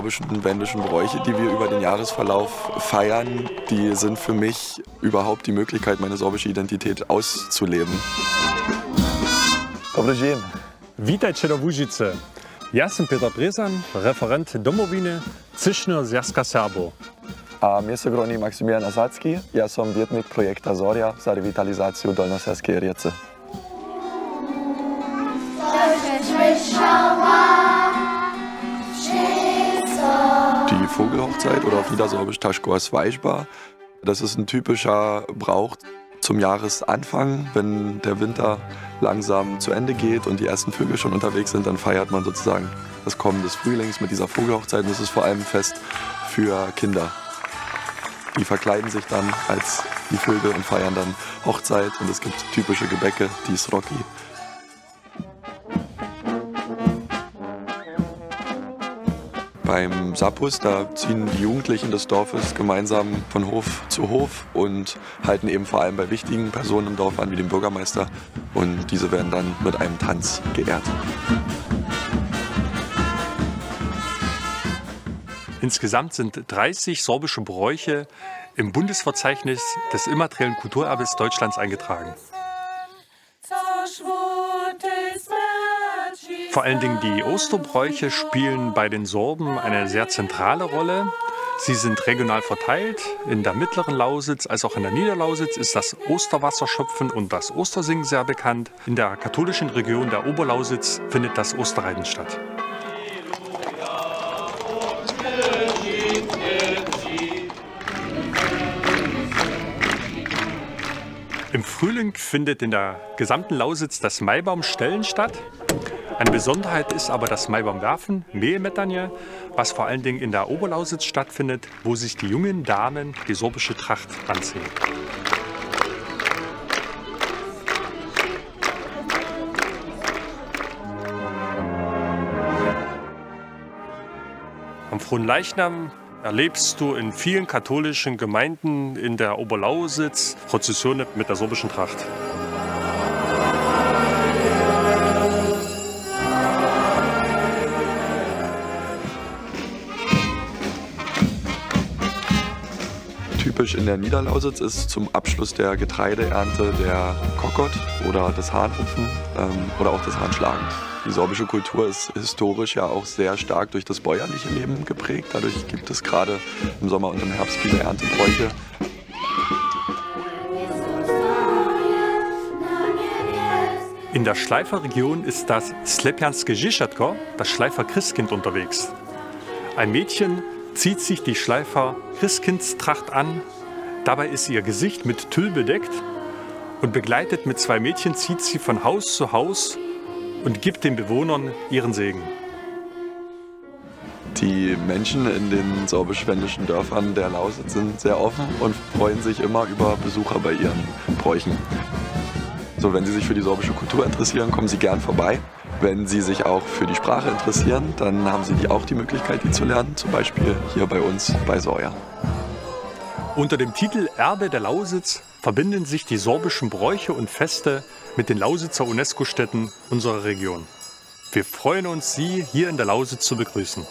sorbischen wendischen Bräuche, die wir über den Jahresverlauf feiern, die sind für mich überhaupt die Möglichkeit, meine sorbische Identität auszuleben. Dobry dzień. Witajcie do Łużycy. Ja jestem Peter Brezan, referent Domowiny Ciszno Związka Serbo. A mnie się groni Maksymilian Asadzki, ja som vietnik projekta Zorja za revitalizaciju Dolnoserskiej Rijece. Die Vogelhochzeit oder auf Niedersorbisch Taschkoa Svajba, das ist ein typischer Brauch zum Jahresanfang. Wenn der Winter langsam zu Ende geht und die ersten Vögel schon unterwegs sind, dann feiert man sozusagen das Kommen des Frühlings mit dieser Vogelhochzeit. Und das ist vor allem ein Fest für Kinder. Die verkleiden sich dann als die Vögel und feiern dann Hochzeit. Und es gibt typische Gebäcke, die Sroki. Beim Sappus, da ziehen die Jugendlichen des Dorfes gemeinsam von Hof zu Hof und halten eben vor allem bei wichtigen Personen im Dorf an, wie dem Bürgermeister. Und diese werden dann mit einem Tanz geehrt. Insgesamt sind 30 sorbische Bräuche im Bundesverzeichnis des immateriellen Kulturerbes Deutschlands eingetragen. Vor allen Dingen die Osterbräuche spielen bei den Sorben eine sehr zentrale Rolle. Sie sind regional verteilt. In der mittleren Lausitz als auch in der Niederlausitz ist das Osterwasserschöpfen und das Ostersingen sehr bekannt. In der katholischen Region der Oberlausitz findet das Osterreiten statt. Im Frühling findet in der gesamten Lausitz das Maibaumstellen statt. Eine Besonderheit ist aber das Maibaumwerfen, Mähemetanje, was vor allen Dingen in der Oberlausitz stattfindet, wo sich die jungen Damen die sorbische Tracht anziehen. Am Fronleichnam erlebst du in vielen katholischen Gemeinden in der Oberlausitz Prozessionen mit der sorbischen Tracht. Typisch in der Niederlausitz ist zum Abschluss der Getreideernte der Kokot oder das Hahnrupfen oder auch das Hahnschlagen. Die sorbische Kultur ist historisch ja auch sehr stark durch das bäuerliche Leben geprägt. Dadurch gibt es gerade im Sommer und im Herbst viele Erntebräuche. In der Schleiferregion ist das Slepianske Dzieciątko, das Schleifer Christkind, unterwegs. Ein Mädchen zieht sich die Schleifer Christkindstracht an. Dabei ist ihr Gesicht mit Tüll bedeckt und begleitet mit zwei Mädchen zieht sie von Haus zu Haus und gibt den Bewohnern ihren Segen. Die Menschen in den sorbisch-wendischen Dörfern der Lausitz sind sehr offen und freuen sich immer über Besucher bei ihren Bräuchen. So, wenn Sie sich für die sorbische Kultur interessieren, kommen Sie gern vorbei. Wenn Sie sich auch für die Sprache interessieren, dann haben Sie auch die Möglichkeit, die zu lernen, zum Beispiel hier bei uns bei Zorja. Unter dem Titel Erbe der Lausitz verbinden sich die sorbischen Bräuche und Feste mit den Lausitzer UNESCO-Städten unserer Region. Wir freuen uns, Sie hier in der Lausitz zu begrüßen.